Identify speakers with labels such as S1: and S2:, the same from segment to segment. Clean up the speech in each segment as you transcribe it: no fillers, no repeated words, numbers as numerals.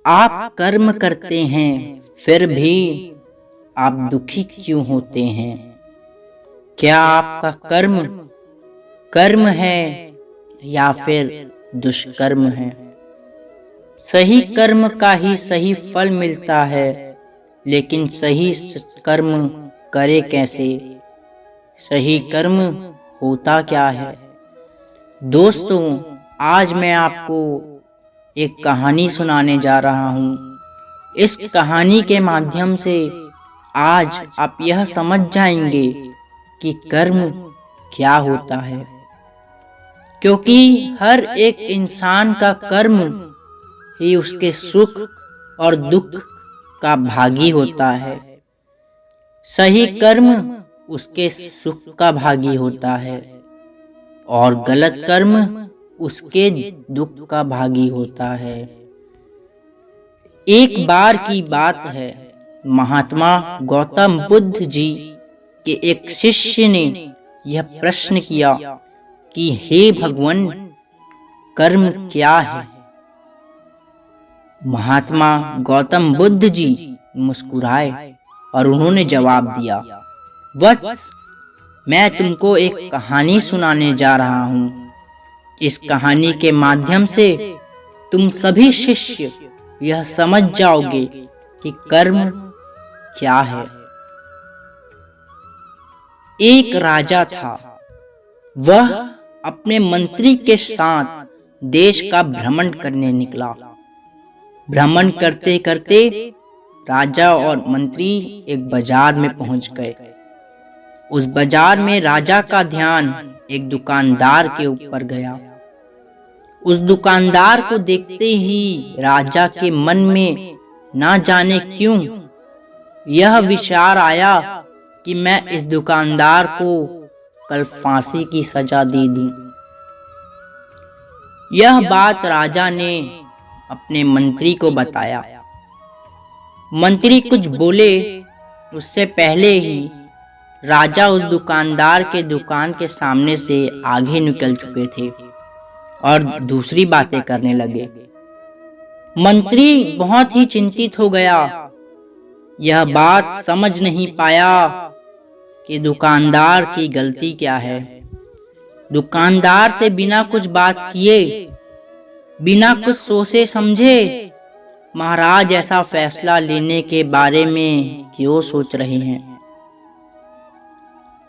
S1: आप कर्म करते हैं फिर भी आप दुखी क्यों होते हैं? क्या आपका कर्म कर्म है या फिर दुष्कर्म है? सही कर्म का ही सही फल मिलता है, लेकिन सही कर्म करे कैसे? सही कर्म होता क्या है? दोस्तों, आज मैं आपको एक कहानी सुनाने जा रहा हूँ। इस कहानी के माध्यम से आज आप यह समझ जाएंगे कि कर्म क्या होता है, क्योंकि हर एक इंसान का कर्म ही उसके सुख और दुख का भागी होता है। सही कर्म उसके सुख का भागी होता है और गलत कर्म उसके दुख का भागी होता है। एक बार की बात है, महात्मा गौतम बुद्ध जी के एक शिष्य ने यह प्रश्न किया कि हे भगवान, कर्म क्या है? महात्मा गौतम बुद्ध जी मुस्कुराए और उन्होंने जवाब दिया, वत्स, मैं तुमको एक कहानी सुनाने जा रहा हूँ। इस कहानी के माध्यम से तुम सभी शिष्य यह समझ जाओगे कि कर्म क्या है। एक राजा था। वह अपने मंत्री के साथ देश का भ्रमण करने निकला। भ्रमण करते करते राजा और मंत्री एक बाजार में पहुंच गए। उस बाजार में राजा का ध्यान एक दुकानदार के ऊपर गया। उस दुकानदार को देखते ही राजा के मन में ना जाने क्यों यह विचार आया कि मैं इस दुकानदार को कल फांसी की सजा दे दूं। यह बात राजा ने अपने मंत्री को बताया। मंत्री कुछ बोले उससे पहले ही राजा उस दुकानदार के दुकान के सामने से आगे निकल चुके थे और दूसरी बातें करने लगे। मंत्री बहुत ही चिंतित हो गया। यह बात समझ नहीं पाया कि दुकानदार की गलती क्या है। दुकानदार से बिना कुछ बात किए, बिना कुछ सोचे समझे महाराज ऐसा फैसला लेने के बारे में क्यों सोच रहे हैं?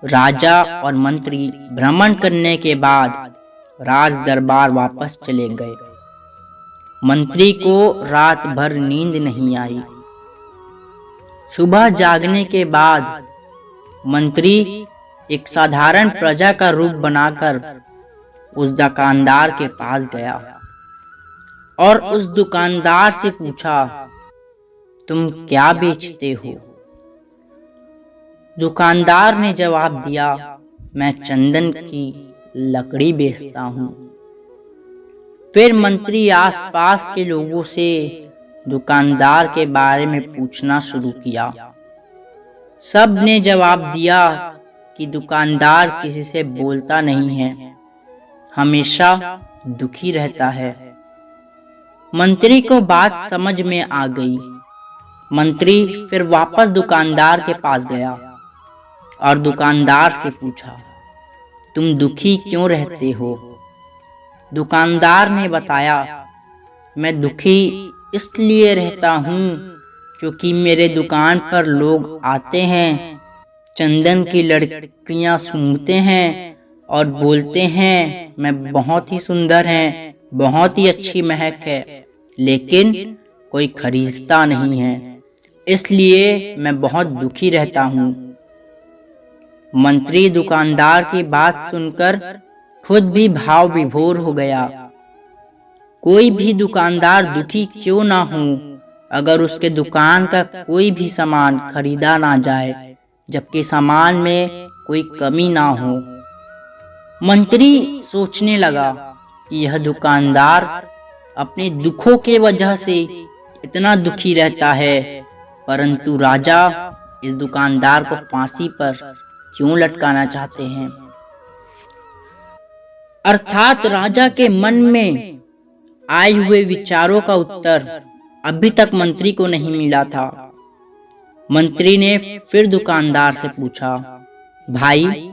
S1: राजा और मंत्री भ्रमण करने के बाद राज दरबार वापस चले गए। मंत्री को रात भर नींद नहीं आई। सुबह जागने के बाद मंत्री एक साधारण प्रजा का रूप बनाकर उस दुकानदार के पास गया और उस दुकानदार से पूछा, तुम क्या बेचते हो? दुकानदार ने जवाब दिया, मैं चंदन की लकड़ी बेचता हूँ। फिर मंत्री आसपास के लोगों से दुकानदार के बारे में पूछना शुरू किया। सब ने जवाब दिया कि दुकानदार किसी से बोलता नहीं है, हमेशा दुखी रहता है। मंत्री को बात समझ में आ गई। मंत्री फिर वापस दुकानदार के पास गया और दुकानदार से पूछा, तुम दुखी क्यों रहते हो? दुकानदार ने बताया, मैं दुखी इसलिए रहता हूँ क्योंकि मेरे दुकान पर लोग आते हैं, चंदन की लकड़ियाँ सूंघते हैं और बोलते हैं मैं बहुत ही सुंदर है, बहुत ही अच्छी महक है, लेकिन कोई खरीदता नहीं है, इसलिए मैं बहुत दुखी रहता हूँ। मंत्री दुकानदार की बात सुनकर खुद भी भाव विभोर हो गया। कोई भी दुकानदार दुखी क्यों ना हो अगर उसके दुकान का कोई भी सामान खरीदा ना जाए, जबकि सामान में कोई कमी ना हो। मंत्री सोचने लगा कि यह दुकानदार अपने दुखों के वजह से इतना दुखी रहता है, परंतु राजा इस दुकानदार को फांसी पर क्यों लटकाना चाहते हैं? अर्थात राजा के मन में आए हुए विचारों का उत्तर अभी तक मंत्री को नहीं मिला था। मंत्री ने फिर दुकानदार से पूछा, भाई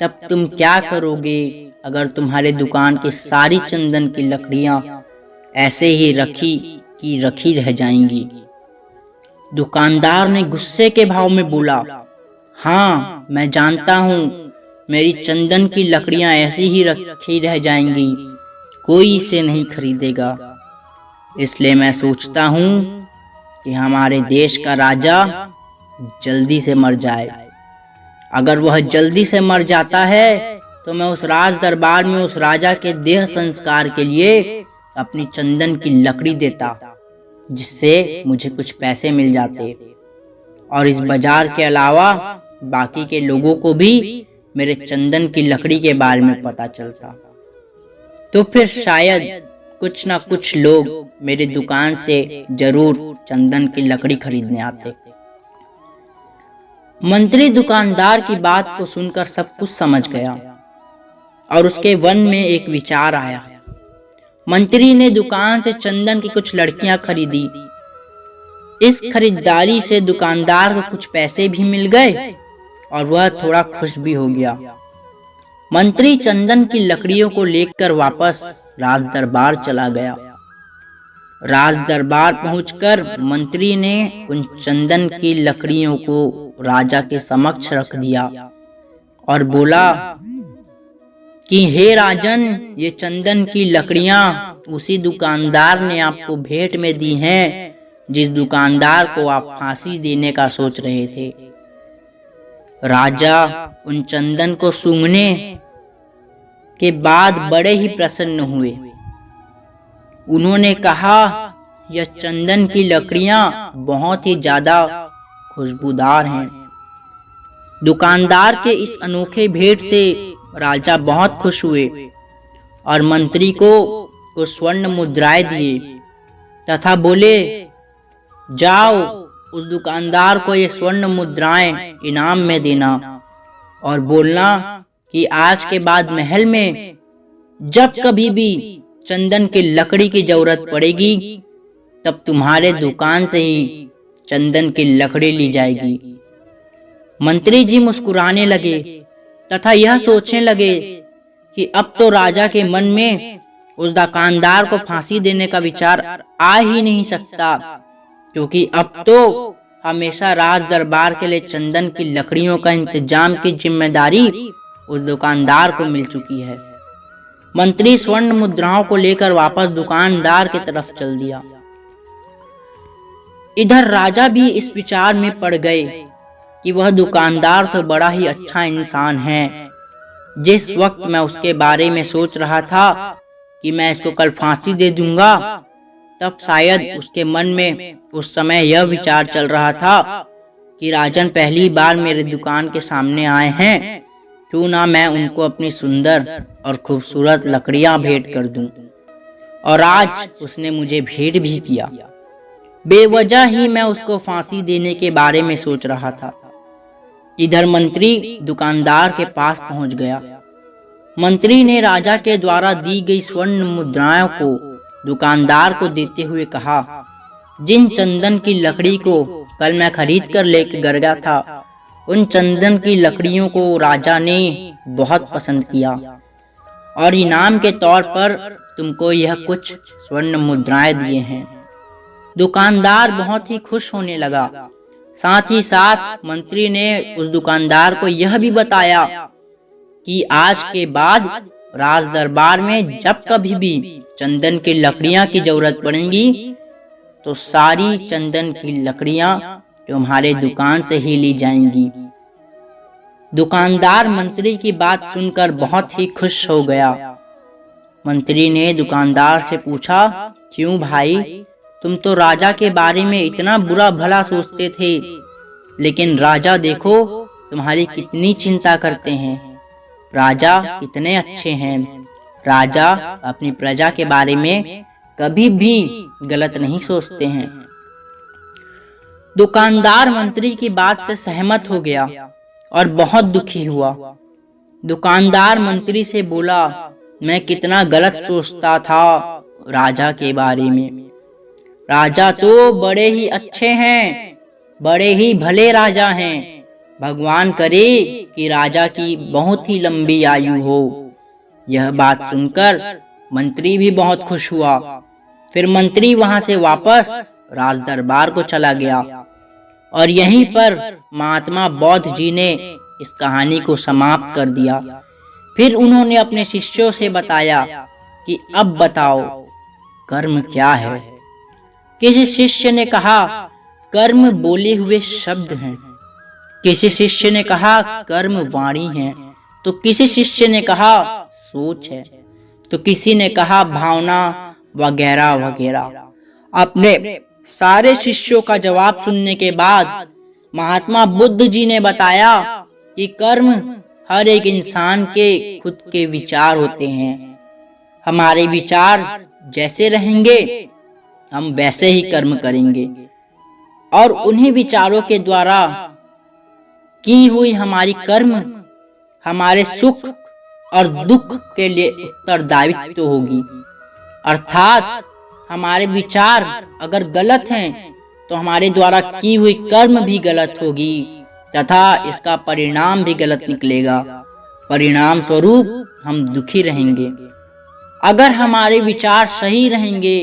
S1: तब तुम क्या करोगे अगर तुम्हारे दुकान की सारी चंदन की लकड़ियां ऐसे ही रखी रह जाएंगी? दुकानदार ने गुस्से के भाव में बोला, हाँ मैं जानता हूँ मेरी चंदन की लकड़ियां ऐसी ही रखी रह जाएंगी, कोई इसे नहीं खरीदेगा। इसलिए मैं सोचता हूँ कि हमारे देश का राजा जल्दी से मर जाए। अगर वह जल्दी से मर जाता है तो मैं उस राज दरबार में उस राजा के देह संस्कार के लिए अपनी चंदन की लकड़ी देता, जिससे मुझे कुछ पैसे मिल जाते और इस बाजार के अलावा बाकी के लोगों को भी मेरे चंदन की लकड़ी के बारे में पता चलता। तो फिर शायद कुछ ना कुछ लोग मेरी दुकान से जरूर चंदन की लकड़ी खरीदने आते। मंत्री दुकानदार की बात को सुनकर सब कुछ समझ गया और उसके मन में एक विचार आया। मंत्री ने दुकान से चंदन की कुछ लड़कियां खरीदी। इस खरीदारी से दुकानदार को कुछ पैसे भी मिल गए और वह थोड़ा खुश भी हो गया। मंत्री चंदन की लकड़ियों को लेकर वापस राज दरबार चला गया। राज दरबार पहुंचकर मंत्री ने उन चंदन की लकड़ियों को राजा के समक्ष रख दिया और बोला कि हे राजन, ये चंदन की लकड़ियां उसी दुकानदार ने आपको भेंट में दी हैं जिस दुकानदार को आप फांसी देने का सोच रहे थे। राजा उन चंदन को सूंघने के बाद बड़े ही प्रसन्न हुए। उन्होंने कहा, यह चंदन की लकड़ियां बहुत ही ज्यादा खुशबूदार हैं। दुकानदार के इस अनोखे भेंट से राजा बहुत खुश हुए और मंत्री को कुछ स्वर्ण मुद्राएं दिए तथा बोले, जाओ उस दुकानदार को ये स्वर्ण मुद्राएं इनाम में देना और बोलना कि आज के बाद महल में जब कभी भी चंदन की लकड़ी की जरूरत पड़ेगी तब तुम्हारे दुकान से ही चंदन की लकड़ी ली जाएगी। मंत्री जी मुस्कुराने लगे तथा यह सोचने लगे कि अब तो राजा के मन में उस दुकानदार को फांसी देने का विचार आ ही नहीं सकता, क्योंकि अब तो हमेशा राज दरबार के लिए चंदन की लकड़ियों का इंतजाम की जिम्मेदारी उस दुकानदार को मिल चुकी है। मंत्री स्वर्ण मुद्राओं को लेकर वापस दुकानदार की तरफ चल दिया। इधर राजा भी इस विचार में पड़ गए कि वह दुकानदार तो बड़ा ही अच्छा इंसान है। जिस वक्त मैं उसके बारे में सोच रहा था कि मैं इसको कल फांसी दे दूंगा, तब शायद उसके मन में उस समय यह विचार चल रहा था कि राजन पहली बार मेरे दुकान के सामने आए हैं, क्यों ना मैं उनको अपनी सुंदर और खूबसूरत लकड़ियां भेंट कर दूं। और आज उसने मुझे भेंट भी किया। बेवजह ही मैं उसको फांसी देने के बारे में सोच रहा था। इधर मंत्री दुकानदार के पास पहुंच गया। मंत्री ने राजा के द्वारा दी गई स्वर्ण मुद्राओं को दुकानदार को देते हुए कहा, जिन चंदन की लकड़ी को कल मैं खरीद कर लेकर गया था, उन चंदन की लकड़ियों को राजा ने बहुत पसंद किया और इनाम के तौर पर तुमको यह कुछ स्वर्ण मुद्राएं दिए हैं। दुकानदार बहुत ही खुश होने लगा। साथ ही साथ मंत्री ने उस दुकानदार को यह भी बताया कि आज के बाद राज दरबार में जब कभी भी चंदन की लकड़ियां की जरूरत पड़ेगी तो सारी चंदन की लकड़ियां तुम्हारे दुकान से ही ली जाएंगी। दुकानदार मंत्री की बात सुनकर बहुत ही खुश हो गया। मंत्री ने दुकानदार से पूछा, क्यों भाई, तुम तो राजा के बारे में इतना बुरा भला सोचते थे, लेकिन राजा देखो तुम्हारी कितनी चिंता करते हैं। राजा कितने अच्छे हैं। राजा अपनी प्रजा के बारे में कभी भी गलत नहीं सोचते हैं। दुकानदार मंत्री की बात से सहमत हो गया और बहुत दुखी हुआ। दुकानदार मंत्री से बोला, मैं कितना गलत सोचता था राजा के बारे में। राजा तो बड़े ही अच्छे हैं, बड़े ही भले राजा हैं। भगवान करे कि राजा की बहुत ही लंबी आयु हो। यह बात सुनकर मंत्री भी बहुत खुश हुआ। फिर मंत्री वहां से वापस राज दरबार को चला गया और यहीं पर महात्मा बौद्ध जी ने इस कहानी को समाप्त कर दिया। फिर उन्होंने अपने शिष्यों से बताया कि अब बताओ कर्म क्या है। किसी शिष्य ने कहा कर्म बोले हुए शब्द हैं, किसी शिष्य ने कहा कर्म वाणी है, तो किसी शिष्य ने कहा सोच है, तो किसी ने कहा भावना वगैरह वगैरह। अपने सारे शिष्यों का जवाब सुनने के बाद महात्मा बुद्ध जी ने बताया कि कर्म हर एक इंसान के खुद के विचार होते हैं। हमारे विचार जैसे रहेंगे हम वैसे ही कर्म करेंगे और उन्हीं विचारों के द्वारा की हुई हमारी कर्म हमारे सुख और दुख के लिए उत्तरदायित्व होगी। अर्थात हमारे विचार अगर गलत हैं तो हमारे द्वारा की हुई कर्म भी गलत होगी तथा इसका परिणाम भी गलत निकलेगा। परिणाम स्वरूप हम दुखी रहेंगे। अगर हमारे विचार सही रहेंगे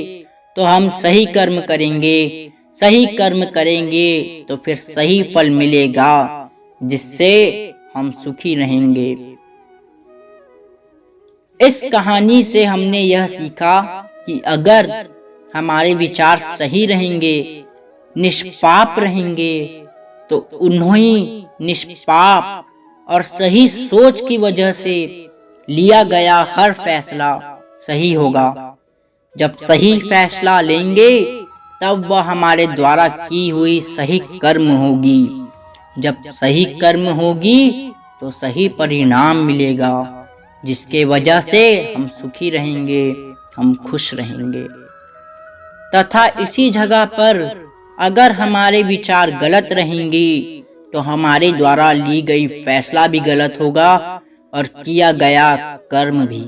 S1: तो हम सही कर्म करेंगे, सही कर्म करेंगे तो फिर सही फल मिलेगा जिससे हम सुखी रहेंगे। इस कहानी से हमने यह सीखा कि अगर हमारे विचार सही रहेंगे, निष्पाप रहेंगे, तो उन्हीं निष्पाप और सही सोच की वजह से लिया गया हर फैसला सही होगा। जब सही फैसला लेंगे तब वह हमारे द्वारा की हुई सही कर्म होगी। जब सही कर्म होगी तो सही परिणाम मिलेगा जिसके वजह से हम सुखी रहेंगे, हम खुश रहेंगे। तथा इसी जगह पर अगर हमारे विचार गलत रहेंगे तो हमारे द्वारा ली गई फैसला भी गलत होगा और किया गया कर्म भी,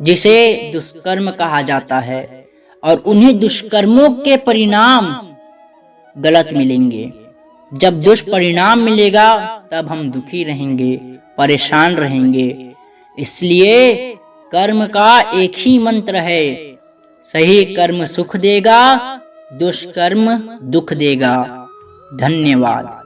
S1: जिसे दुष्कर्म कहा जाता है, और उन्हीं दुष्कर्मों के परिणाम गलत मिलेंगे। जब दुष्परिणाम मिलेगा तब हम दुखी रहेंगे, परेशान रहेंगे। इसलिए कर्म का एक ही मंत्र है, सही कर्म सुख देगा, दुष्कर्म दुख देगा। धन्यवाद।